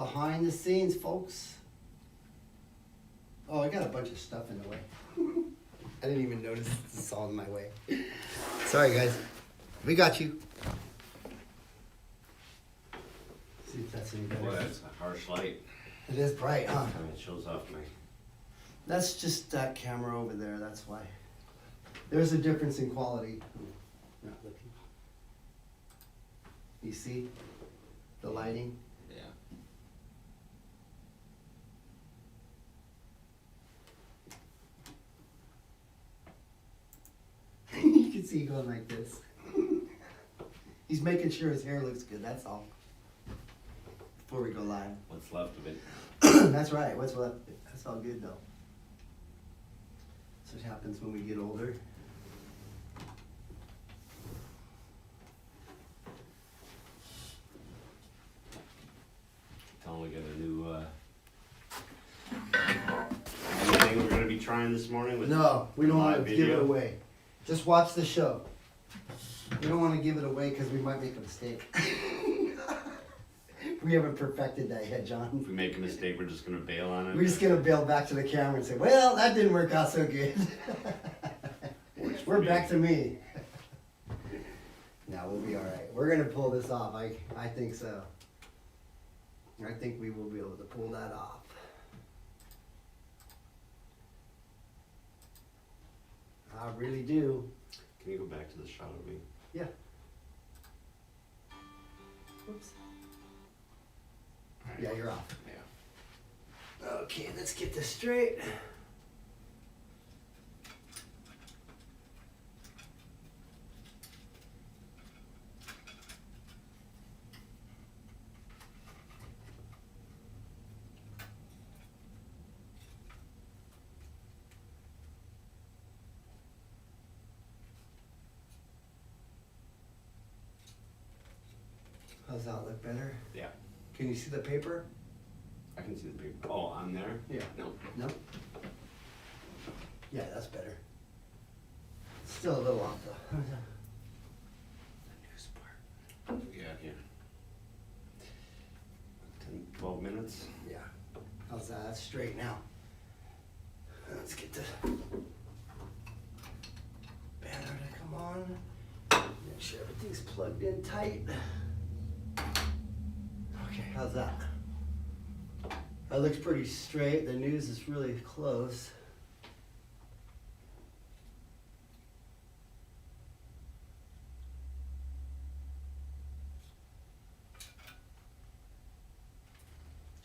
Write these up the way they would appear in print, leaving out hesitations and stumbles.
behind the scenes, folks. Oh, I got a bunch of stuff in the way. I didn't even notice it's all in my way. Sorry, guys. We got you. See if that's any better. Boy, that's a harsh light. It is bright, huh? I mean, it shows off my... That's just that camera over there, that's why. There's a difference in quality. Not looking. You see the lighting? Yeah. You can see he going like this. He's making sure his hair looks good, that's all. Before we go live. What's left of it. That's right, what's left? That's all good though. That's what happens when we get older. Tell them we got a new, anything we're gonna be trying this morning with? No, we don't want live to give it video? away. Just watch the show. We don't want to give it away because we might make a mistake. We haven't perfected that yet, John. If we make a mistake, we're just gonna bail on it? We're just gonna bail back to the camera and say, well, that didn't work out so good. We're back to me. No, we'll be all right. We're gonna pull this off. I think so. I think we will be able to pull that off. I really do. Can you go back to the shot of me? Yeah. Oops. Alright. Yeah, you're off. Yeah. Okay, let's get this straight. How's that look better? Yeah. Can you see the paper? I can see the big, oh, I'm there? Yeah. No. No? Yeah, that's better. Still a little off though. The news part. What do we got here? 10, 12 minutes? Yeah. How's that? That's straight now. Let's get the banner to come on. Make sure everything's plugged in tight. Okay, how's that? That looks pretty straight. The news is really close.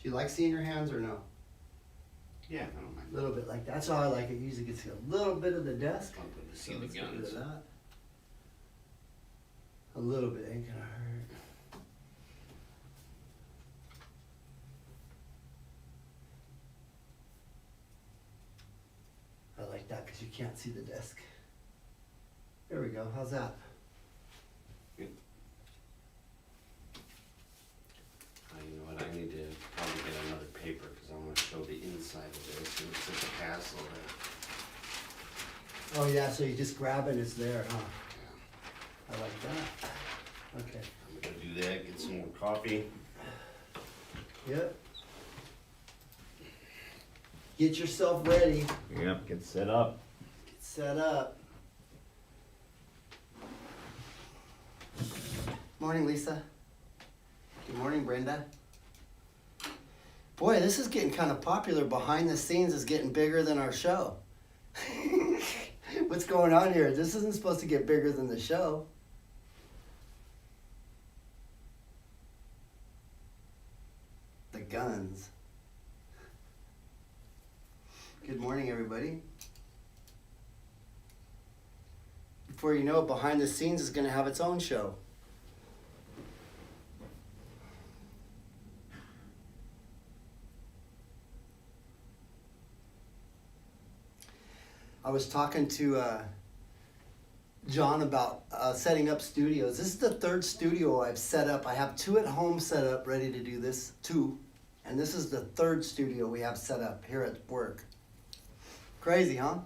Do you like seeing your hands or no? Yeah, I don't mind. A little bit like that. That's how I like it. Usually get to see a little bit of the desk. I'll put to see So the let's get rid of guns. that. A little bit ain't gonna hurt. I like that because you can't see the desk. There we go. How's that? You know what, I need to probably get another paper because I want to show the inside of this and it's such a hassle there. Oh yeah, so you just grab it and it's there, huh? Yeah. I like that. Okay. I'm gonna do that, get some more coffee. Yep. Get yourself ready. Yep, get set up. Get set up. Morning, Lisa. Good morning, Brenda. Boy, this is getting kind of popular. Behind the scenes is getting bigger than our show. What's going on here? This isn't supposed to get bigger than the show. The guns. Good morning, everybody. Before you know it, Behind the Scenes is going to have its own show. I was talking to John about setting up studios. This is the third studio I've set up. I have 2 at home set up, ready to do this, 2. And this is the 3rd studio we have set up here at work. Crazy, huh?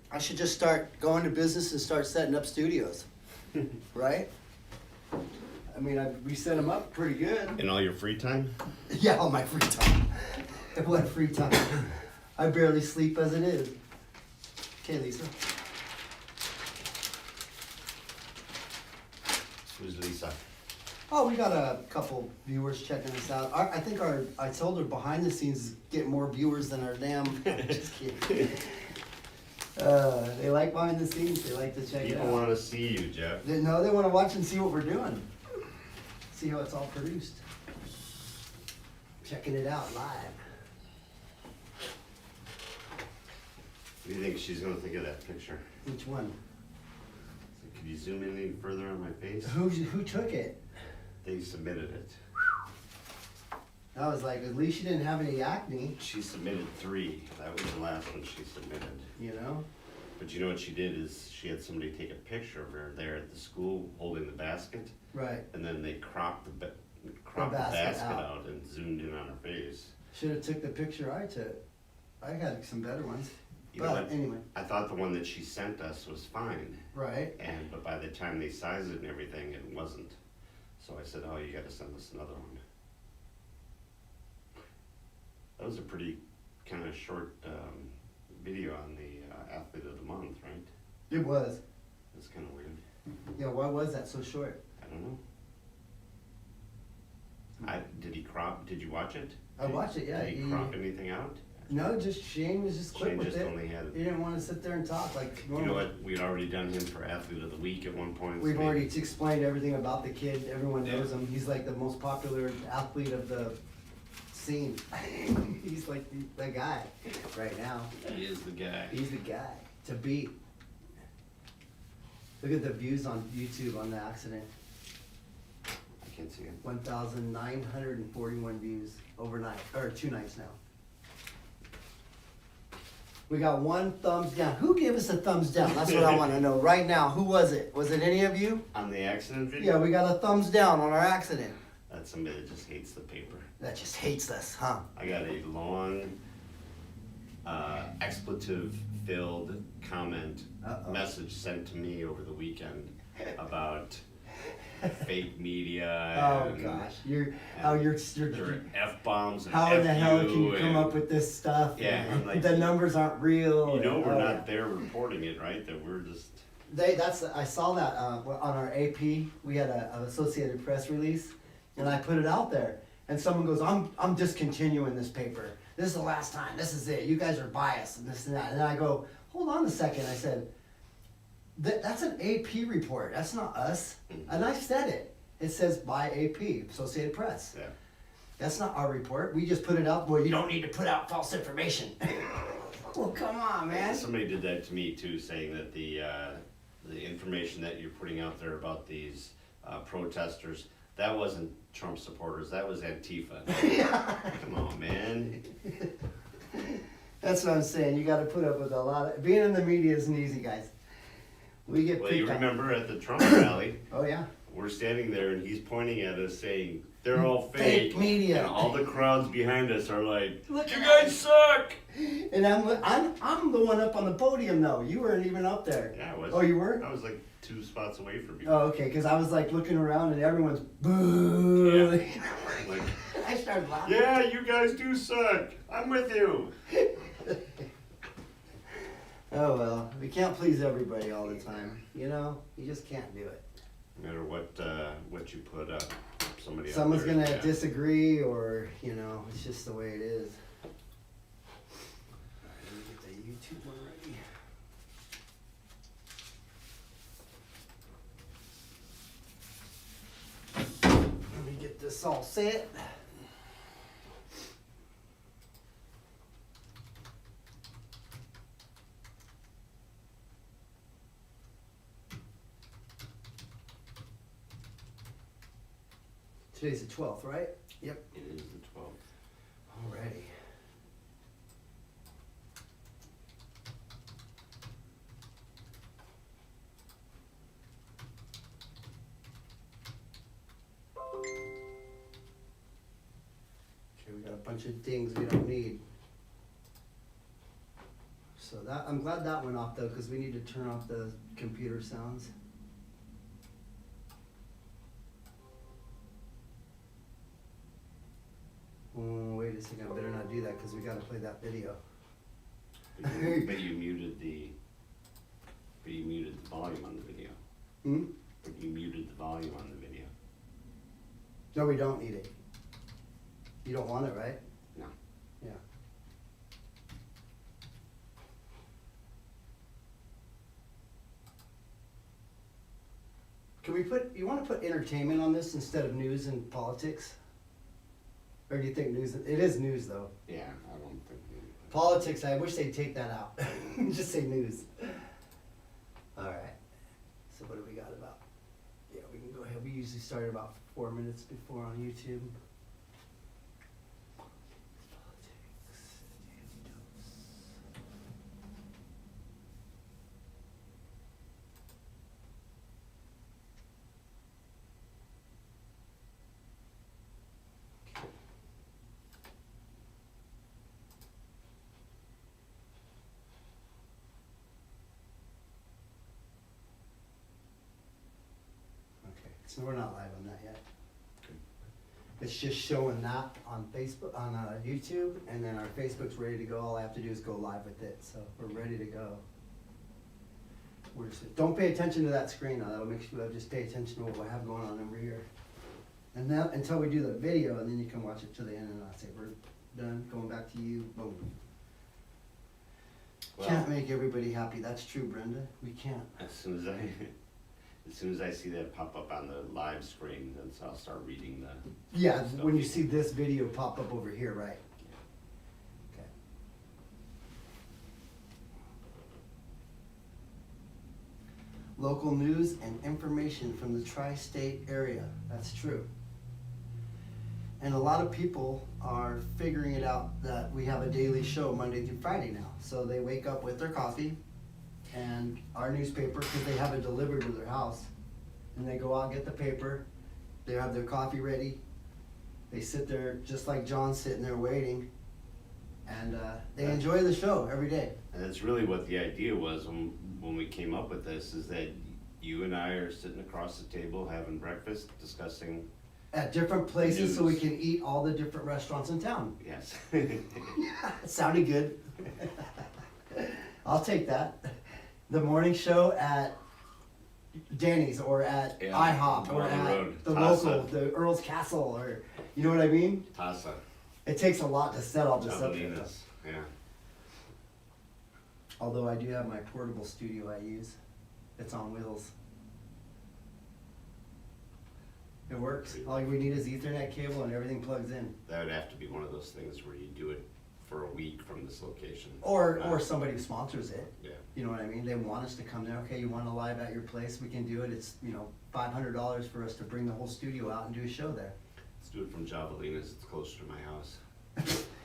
I should just start going to business and start setting up studios, right? I mean, we set them up pretty good. In all your free time? Yeah, all my free time. What free time? I barely sleep as it is. Okay, Lisa. Who's Lisa? Oh, we got a couple viewers checking us out. I think I told her behind the scenes get more viewers than our damn. Just kidding. They like behind the scenes. They like to check it People out. want to see you, Jeff. They want to watch and see what we're doing. See how it's all produced. Checking it out live. What do you think she's gonna think of that picture? Which one? Could you zoom in any further on my face? Who took it? They submitted it. I was like, at least she didn't have any acne, She submitted 3. That was the last one she submitted. you know? But you know what she did is she had somebody take a picture of her there at the school holding the basket, Right. and then they cropped the basket basket out. out and zoomed in on her face. Should have took the picture I took. I had some better ones. You know But what? anyway, I thought the one that she sent us was fine, right. but by the time they sized it and everything, it wasn't. So I said, "Oh, you got to send us another one." That was a pretty kind of short video on the athlete of the month, right? It was. That's kind of weird. Yeah, why was that so short? I don't know. Did he crop? Did you watch it? I watched it, yeah. Did he crop anything out? No, just Shane was just quick Shane with just it. only had. He didn't want to sit there and talk like You normal. know what? We'd already done him for athlete of the week at one point. so We've maybe- already explained everything about the kid. Everyone Yeah. knows him. He's like the most popular athlete of the scene. He's like the guy right now. He is the guy. He's the guy to beat. Look at the views on YouTube on the accident. I can't see him. 1,941 views overnight, or 2 nights now. We got 1 thumbs down. Who gave us a thumbs down? That's what I want to know right now. Who was it? Was it any of you? On the accident video? Yeah, we got a thumbs down on our accident. That's somebody that just hates the paper. That just hates us, huh? I got a long, expletive-filled comment Uh-oh. message sent to me over the weekend about fake media. Oh and gosh, there are F-bombs and how in the hell can you come and- up with this stuff? Yeah, I'm like, the numbers aren't real. You know and- we're oh, not yeah. there reporting it, right? That we're just. I saw that on our AP. We had an Associated Press release, and I put it out there. And someone goes, "I'm discontinuing this paper. This is the last time. This is it. You guys are biased and this and that." And I go, "Hold on a second." I said, "That's an AP report. That's not us." And I said it. It says by AP, Associated Press. Yeah. That's not our report. We just put it out. Well, you don't need to put out false information. Well, come on, man. Somebody did that to me too, saying that the information that you're putting out there about these protesters, that wasn't Trump supporters, that was Antifa. Come on, man. That's what I'm saying. You got to put up with a lot of. Being in the media isn't easy, guys. We get Well, you picked on. remember at the Trump rally, Oh yeah. we're standing there and he's pointing at us saying, they're all Fake fake. media. And all the crowds behind us are like, Look you at guys suck! And I'm the one up on the podium though. You weren't even up there. Yeah, I was. Oh, you were? I was like 2 spots away from you. Oh, okay. Because I was like looking around and everyone's boo. Like, I started laughing. yeah, you guys do suck. I'm with you. Oh well, we can't please everybody all the time. You know, you just can't do it. No matter what you put up, somebody Someone's out there, gonna yeah. disagree, or you know, it's just the way it is. Alright, let me get the YouTube one ready. Let me get this all set. Today's the 12th, right? Yep. It is the 12th. Alrighty. Okay, we got a bunch of dings we don't need. So that, I'm glad that went off though, because we need to turn off the computer sounds. play that video. But you muted the volume on the video. Hmm? But you muted the volume on the video. No, we don't need it. You don't want it, right? No. Yeah. Can we put, you wanna put entertainment on this instead of news and politics? Or do you think news, it is news though. Yeah, I don't think we. Politics, I wish they'd take that out. Just say news. Alright, so what do we got about? Yeah, we can go ahead, we usually start about 4 minutes before on YouTube. Politics, daily dose. Okay, so we're not live on that yet. It's just showing that on Facebook, on YouTube, and then our Facebook's ready to go. All I have to do is go live with it, so we're ready to go. We're just, don't pay attention to that screen now, that'll make sure, just pay attention to what we have going on over here. And then, until we do the video, and then you can watch it to the end, and I'll say, we're done, going back to you, boom. Well, Can't make everybody happy, that's true, Brenda, we can't. as soon as I see that pop up on the live screen, then I'll start reading the. Yeah, stuff. when you see this video pop up over here, right? Okay. Local news and information from the tri-state area, that's true. And a lot of people are figuring it out that we have a daily show Monday through Friday now. So they wake up with their coffee and our newspaper, because they have it delivered to their house. And they go out and get the paper, they have their coffee ready. They sit there just like John's sitting there waiting. And they enjoy the show every day. And that's really what the idea was when we came up with this, is that you and I are sitting across the table having breakfast, discussing. At different places so we News. can eat all the different restaurants in town. Yes. Yeah, it sounded good. I'll take that. The morning show at Danny's or at Yeah, IHOP or on the at road. the Tasa. local, the Earl's Castle, or, you know what I mean? Tasa. It takes a lot to set all this up. here. Javelinas. Yeah. Although I do have my portable studio I use. It's on wheels. It works. All we need is Ethernet cable and everything plugs in. That would have to be one of those things where you do it for a week from this location. Or somebody sponsors it. Yeah. You know what I mean? They want us to come there. Okay, you want to live at your place? We can do it. It's, $500 for us to bring the whole studio out and do a show there. Let's do it from Javelinas. It's closer to my house.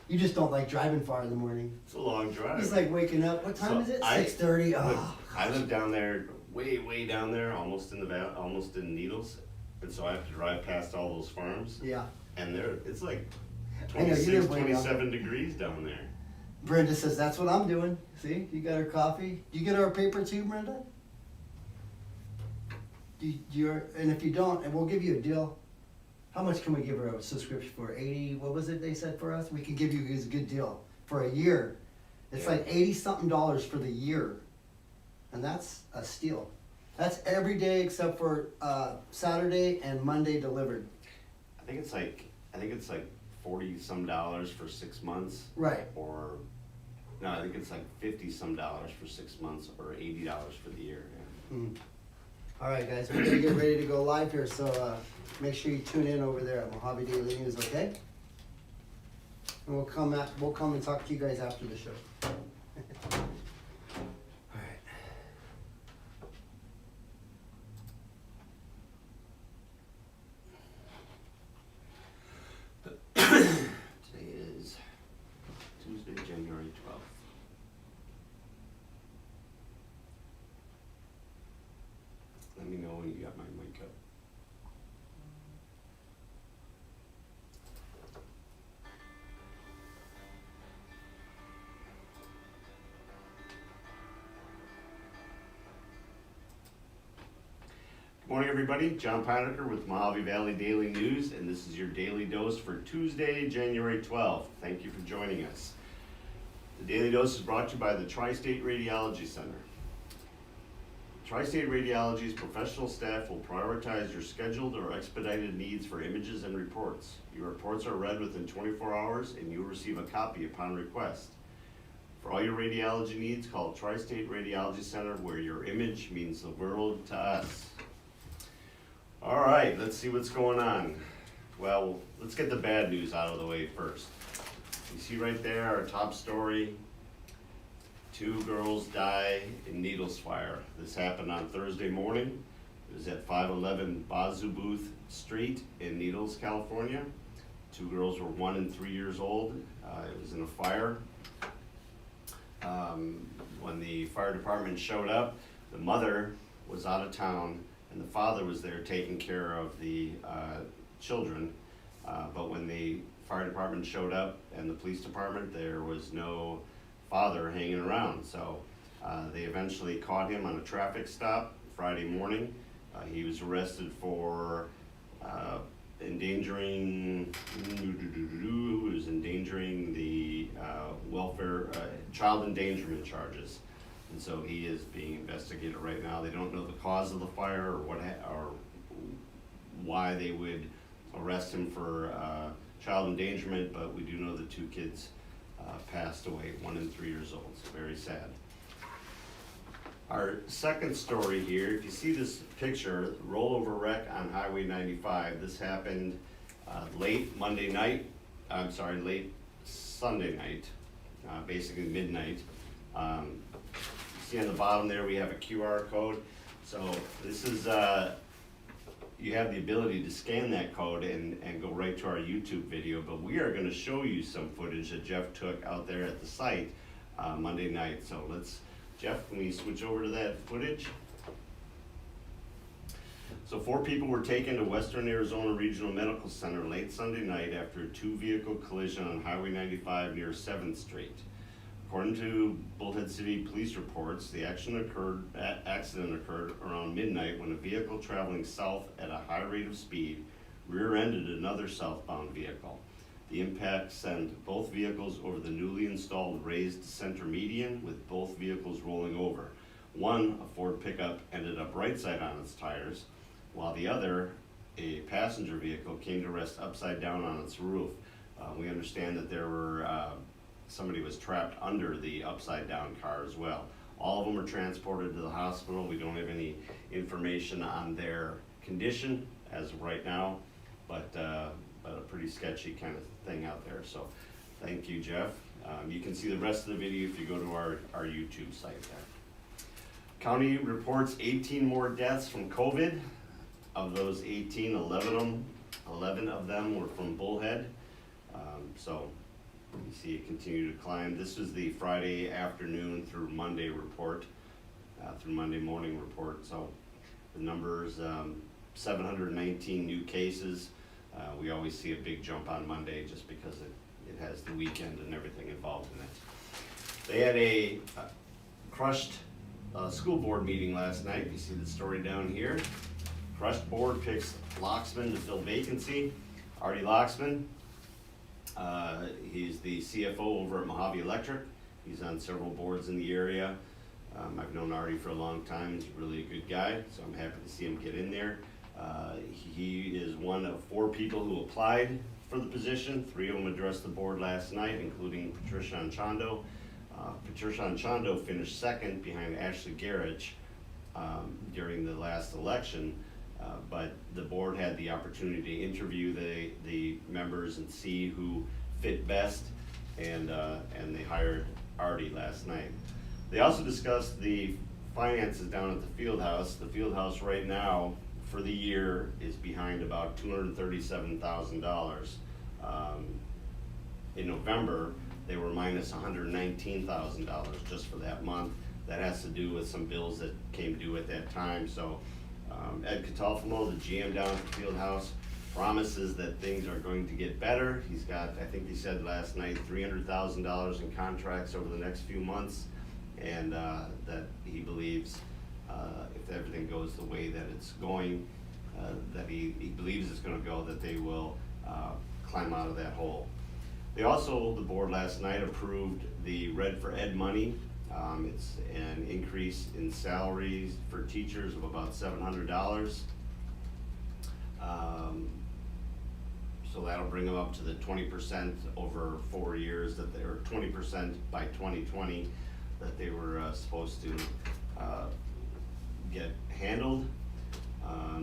You just don't like driving far in the morning. It's a long drive. It's like waking up. What time is it? 6:30. Oh. I live down there, way down there, almost in Needles, and so I have to drive past all those farms. Yeah. And it's like I know, you 26, live way down 27 degrees down there. Brenda says that's what I'm doing. See, you got her coffee. Do you get our paper too, Brenda? And if you don't, and we'll give you a deal. How much can we give her a subscription for? 80, what was it they said for us? We can give you a good deal for a year. It's Yeah. like $80-something for the year. And that's a steal. That's every day except for Saturday and Monday delivered. I think it's like $40-some for 6 months. Right. Or no, I think it's like $50-some for 6 months, or $80 for the year. Yeah. Mm. All right, guys, we're gonna get ready to go live here, so make sure you tune in over there at Mohave Daily News, okay? And we'll come and talk to you guys after the show. All right. Today is Tuesday, January 12th. Let me know when you got my mic up. Good morning, everybody. John Pinecker with Mohave Valley Daily News, and this is your daily dose for Tuesday, January 12th. Thank you for joining us. The Daily Dose is brought to you by the Tri-State Radiology Center. Tri-State Radiology's professional staff will prioritize your scheduled or expedited needs for images and reports. Your reports are read within 24 hours and you will receive a copy upon request. For all your radiology needs, call Tri-State Radiology Center, where your image means the world to us. All right, let's see what's going on. Well, let's get the bad news out of the way first. You see right there, our top story, 2 girls die in needles fire. This happened on Thursday morning. It was at 511 Bazubuth Street in Needles, California. 2 girls were 1 and 3 years old. It was in a fire. When the fire department showed up, the mother was out of town and the father was there taking care of the children. But when the fire department showed up and the police department, there was no father hanging around. So they eventually caught him on a traffic stop Friday morning. He was arrested for endangering the welfare, child endangerment charges. And so he is being investigated right now. They don't know the cause of the fire or or why they would arrest him for child endangerment, but we do know the 2 kids passed away, 1 and 3 years old. It's very sad. Our second story here, if you see this picture, rollover wreck on Highway 95. This happened late Sunday night, basically midnight. You see on the bottom there, we have a QR code. So this is, you have the ability to scan that code and go right to our YouTube video, but we are gonna show you some footage that Jeff took out there at the site Monday night. So Jeff, can we switch over to that footage? So 4 people were taken to Western Arizona Regional Medical Center late Sunday night after a 2-vehicle collision on Highway 95 near 7th Street. According to Bullhead City Police reports, the accident occurred around midnight when a vehicle traveling south at a high rate of speed rear-ended another southbound vehicle. The impact sent both vehicles over the newly installed raised center median, with both vehicles rolling over. One, a Ford pickup, ended up right side on its tires, while the other, a passenger vehicle, came to rest upside down on its roof. We understand that there were somebody was trapped under the upside down car as well. All of them were transported to the hospital. We don't have any information on their condition as of right now, but a pretty sketchy kind of thing out there. So thank you, Jeff. You can see the rest of the video if you go to our YouTube site there. County reports 18 more deaths from COVID. Of those 18, 11 of them were from Bullhead. So you see it continue to climb. This was the Friday afternoon through Monday report, through Monday morning report. So the numbers, 719 new cases. We always see a big jump on Monday just because it has the weekend and everything involved in it. They had a crushed school board meeting last night. You see the story down here. Crushed board picks Locksman to fill vacancy. Artie Locksman, he's the CFO over at Mohave Electric. He's on several boards in the area. I've known Artie for a long time. He's really a good guy, so I'm happy to see him get in there. He is one of 4 people who applied for the position. 3 of them addressed the board last night, including Patricia Anchondo. Patricia Anchondo finished second behind Ashley Garrich during the last election, but the board had the opportunity to interview the members and see who fit best, and they hired Artie last night. They also discussed the finances down at the field house. The field house right now for the year is behind about $237,000. In November, they were minus $119,000 just for that month. That has to do with some bills that came due at that time. So Ed Catalfamo, the GM down at the field house, promises that things are going to get better. He's got, I think he said last night, $300,000 in contracts over the next few months, and that he believes if everything goes the way that it's going, that he believes it's going to go, that they will climb out of that hole. They also, the board last night approved the Red for Ed money. It's an increase in salaries for teachers of about $700. So that'll bring them up to the 20% over 4 years that they were 20% by 2020 that they were supposed to get handled.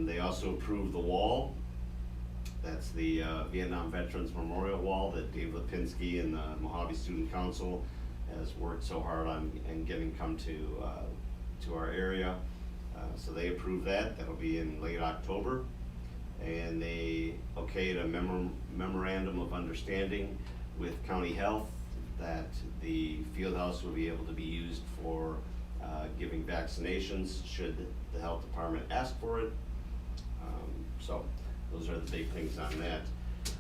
They also approved the wall. That's the Vietnam Veterans Memorial Wall that Dave Lipinski and the Mohave Student Council has worked so hard on and getting come to our area. So they approved that. That'll be in late October. And they okayed a memorandum of understanding with County Health that the field house will be able to be used for giving vaccinations should the health department ask for it. So those are the big things on that.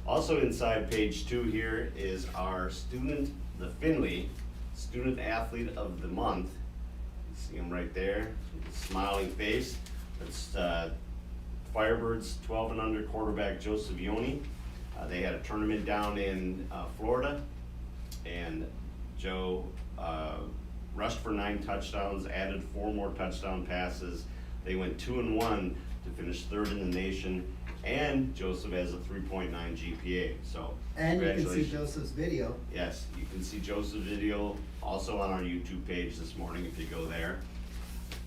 Also inside page 2 here is our student, the Finley Student Athlete of the Month. You see him right there, with a smiling face. That's Firebirds 12 and under quarterback Joseph Yoni. They had a tournament down in Florida, and Joe rushed for 9 touchdowns, added 4 more touchdown passes. They went 2-1 to finish 3rd in the nation, and Joseph has a 3.9 GPA. So And you can see congratulations. Joseph's video. Yes, you can see Joseph's video also on our YouTube page this morning if you go there.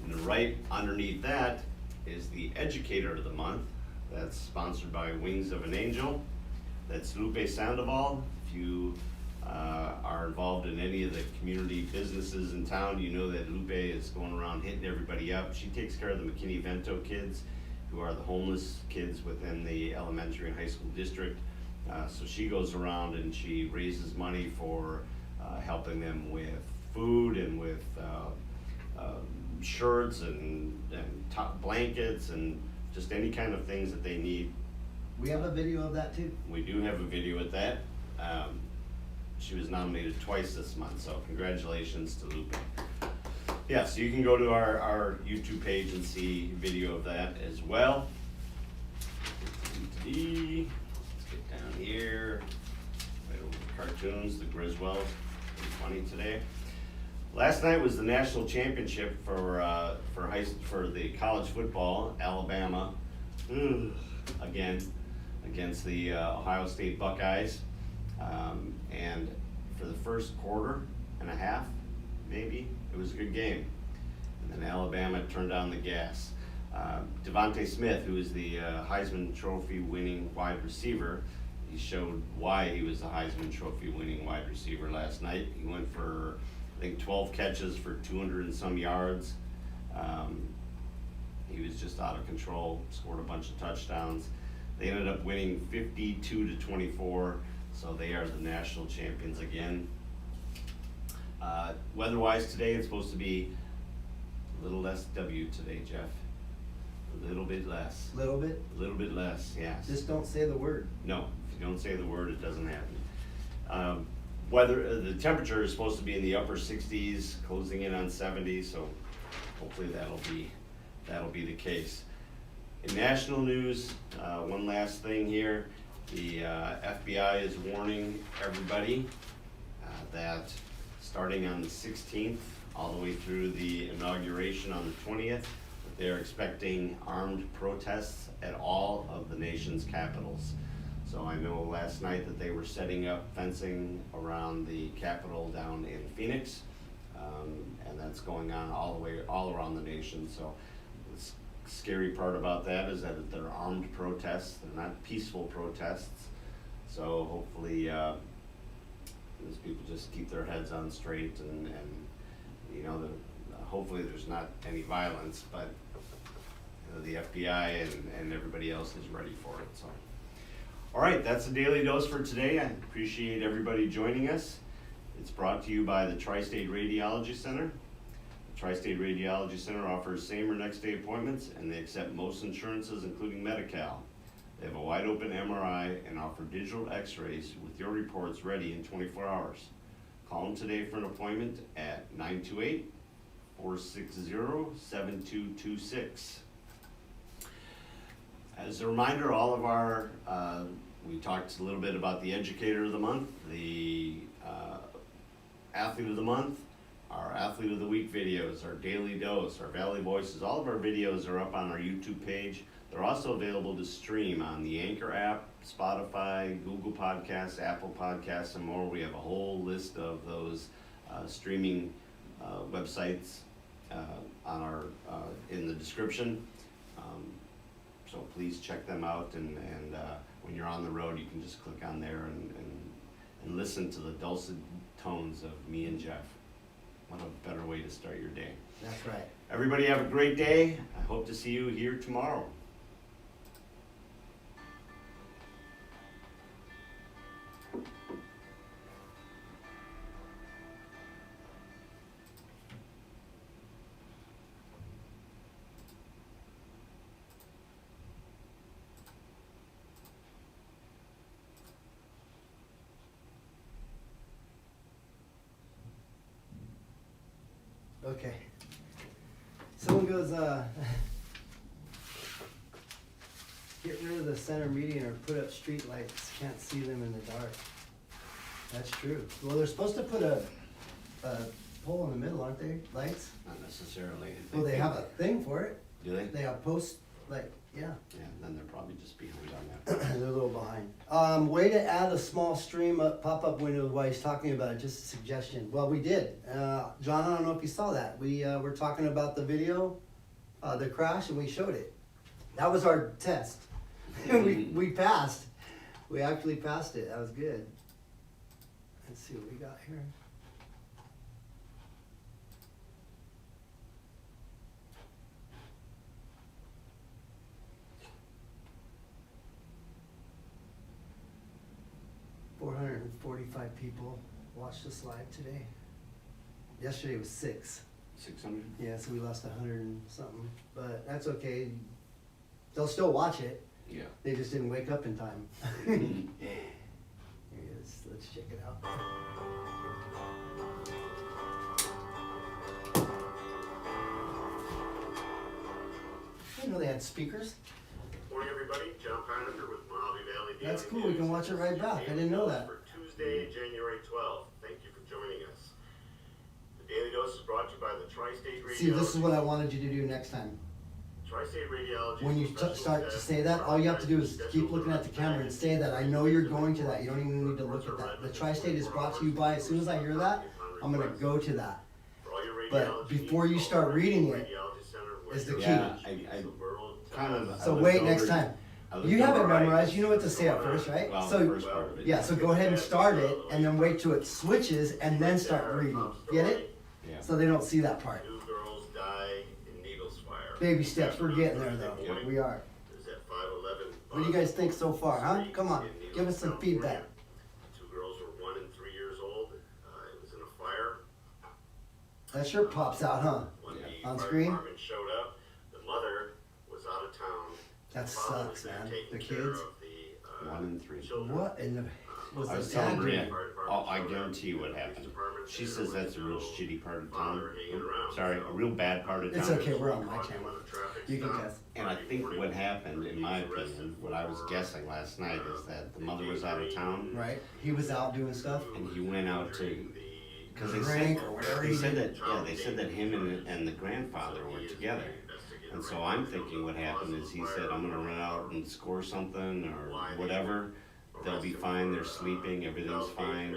And then right underneath that is the Educator of the Month. That's sponsored by Wings of an Angel. That's Lupe Sandoval. If you are involved in any of the community businesses in town, you know that Lupe is going around hitting everybody up. She takes care of the McKinney-Vento kids, who are the homeless kids within the elementary and high school district. So she goes around and she raises money for helping them with food and with shirts and top blankets and just any kind of things that they need. We have a video of that too. We do have a video with that. She was nominated twice this month, so congratulations to Lupe. Yeah, so you can go to our YouTube page and see video of that as well. Let's get down here, right over the cartoons, the Griswells, pretty funny today. Last night was the national championship for the college football. Alabama, again, against the Ohio State Buckeyes. And for the first quarter and a half, maybe, it was a good game. And then Alabama turned down the gas. Devontae Smith, who is the Heisman Trophy winning wide receiver, he showed why he was the Heisman Trophy winning wide receiver last night. He went for, I think, 12 catches for 200 and some yards. He was just out of control, scored a bunch of touchdowns. They ended up winning 52-24, so they are the national champions again. Weather-wise today, it's supposed to be a little less W today, Jeff. A little bit less. Little bit? A little bit less, yes. Just don't say the word. No, if you don't say the word, it doesn't happen. The temperature is supposed to be in the upper 60s, closing in on 70, so hopefully that'll be the case. In national news, one last thing here, the FBI is warning everybody that starting on the 16th, all the way through the inauguration on the 20th, they're expecting armed protests at all of the nation's capitals. So I know last night that they were setting up fencing around the Capitol down in Phoenix, and that's going on all around the nation. So the scary part about that is that they're armed protests, they're not peaceful protests. So hopefully those people just keep their heads on straight and you know, hopefully there's not any violence, but the FBI and everybody else is ready for it. So. All right, that's the Daily Dose for today. I appreciate everybody joining us. It's brought to you by the Tri-State Radiology Center. The Tri-State Radiology Center offers same or next day appointments, and they accept most insurances, including Medi-Cal. They have a wide open MRI and offer digital x-rays with your reports ready in 24 hours. Call them today for an appointment at 928-460-7226. As a reminder, all of our We talked a little bit about the Educator of the Month, the Athlete of the Month, our Athlete of the Week videos, our Daily Dose, our Valley Voices. All of our videos are up on our YouTube page. They're also available to stream on the Anchor app, Spotify, Google Podcasts, Apple Podcasts, and more. We have a whole list of those streaming websites on our in the description. So please check them out, and when you're on the road, you can just click on there and listen to the dulcet tones of me and Jeff. What a better way to start your day. That's right. Everybody have a great day. I hope to see you here tomorrow. Okay. Someone goes, get rid of the center median or put up street lights. Can't see them in the dark. That's true. Well, they're supposed to put a pole in the middle, aren't they? Lights? Not necessarily. Well, they have a thing for it. Do they? They have posts, like, yeah. Yeah, then they're probably just behind on that. They're a little behind. Way to add a small stream pop-up window while he's talking about it, just a suggestion. Well, we did. John, I don't know if you saw that. We were talking about the video, the crash, and we showed it. That was our test. we passed. We actually passed it. That was good. Let's see what we got here. $445 people watched us live today. Yesterday was 6. 600? Yeah, so we lost 100 and something, but that's okay. They'll still watch it. Yeah. They just didn't wake up in time. Here it is. Let's check it out. I didn't know they had speakers. Morning, everybody. John Pineapper with Mohave Valley. That's cool. We can watch it right back. I didn't know that. For Tuesday, January 12th. Thank you for joining us. The Daily Dose is brought to you by the Tri-State Radiology. See, this is what I wanted you to do next time. Tri-State Radiology. When you start to say that, all you have to do is keep looking at the camera and say that. I know you're going to that. You don't even need to look at that. The Tri-State is brought to you by, as soon as I hear that, I'm gonna go to that. But before you start reading it, is the key. Yeah, I kind of. So wait next time. You have it memorized, you know what to say at first, right? Well, the So, first part of it. yeah, so go ahead and start it, and then wait till it switches, and then start reading. Get it? Yeah. So they don't see that part. 2 girls die in Needles Fire. Baby steps, we're getting there though. We are. Is at 511. What do you guys think so far, huh? Come on, give us some feedback. 2 girls were 1 and 3 years old. It was in a fire. That shirt pops out, huh? When Yeah. the On fire screen? department showed up, the mother was out of town. That The father sucks, was there man. taking The care kids? of the, 1 and 3. children. What in the, was I was the telling dad Maria, doing? I guarantee you what happened. She says that's a real shitty part of town. Sorry, a real bad part of town. It's okay, we're on my channel. You can guess. And I think what happened, in my opinion, what I was guessing last night is that the mother was out of town. Right? He was out doing stuff? And he went out to, because they Drink said, or whatever they he said did. that, yeah, they said that him and the grandfather were together. And so I'm thinking what happened is he said, I'm gonna run out and score something or whatever. They'll be fine, they're sleeping, everything's fine.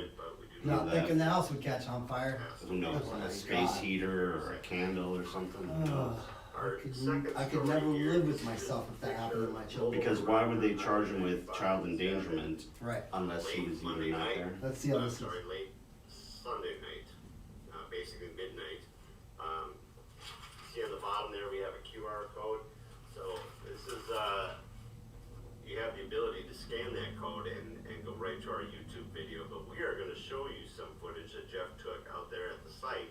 Not left. thinking the house would catch on fire. Who knows, Oh my a space God. heater or a candle or something. Oh, I could never live with myself if that happened to my children. Because why would they charge him with child endangerment Right. unless he was even not there? Let's see how this is. Sorry, late Sunday night, basically midnight. See on the bottom there, we have a QR code. So this is, you have the ability to scan that code and go right to our YouTube video. But we are gonna show you some footage that Jeff took out there at the site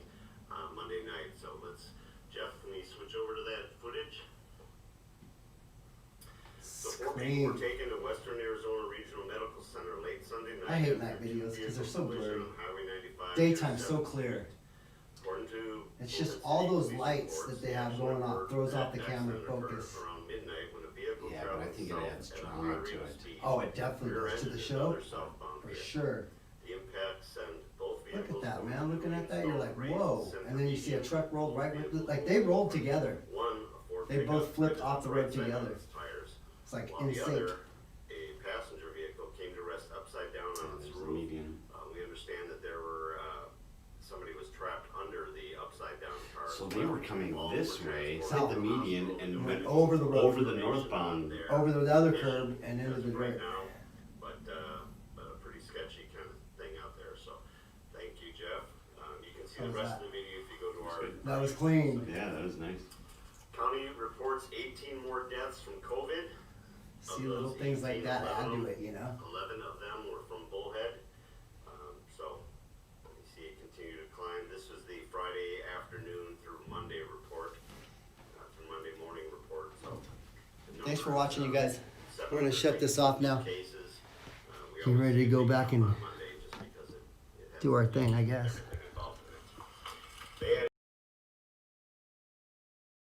Monday night. So let's, Jeff, can we switch over to that footage? So 4 people Scream. were taken to Western Arizona Regional Medical Center late Sunday night. I hate after night two videos 'cause they're so vehicle collision blurry. on Highway 95 Daytime's near so 7th. clear. According to It's just local all city those police lights reports, that they have the going accident off throws off the occurred camera around focus. midnight when a vehicle Yeah, but I traveling think it south adds at a drama high rate to of it. speed. Oh, it definitely Rear does to end the is show, another southbound for vehicle. sure. The impacts send both Look vehicles. at that, going man, through looking the at that, you're like, installed whoa, raised and then you see a center truck rolled right median. with, like, they rolled together. One, a Ford They pickup both flipped hit off the right road side on together. its tires, It's like while in the sync. other, a passenger vehicle, came to rest upside down on its There's the roof. median. We understand that there were, somebody was trapped under the upside down car. So they were coming All this were way, transported hit the to median, hospital. and Went went over the road. over the northbound. There. Over the other curb and into As the of right dirt. now, but a pretty sketchy kind of thing out there, so thank you, Jeff. You can see How the was rest that? of the video if you go to our. good. That was clean. Yeah, that was nice. County reports 18 more deaths from COVID. See little things like that add to it, you know? 11 of them were from Bullhead. So you see it continue to climb. This was the Friday afternoon through Monday report, through Monday morning report. So the Thanks for numbers, watching, you guys. 700 We're gonna shut this off now. cases. We Get ready to always go do back on and Monday just because it has do our to be thing, I guess.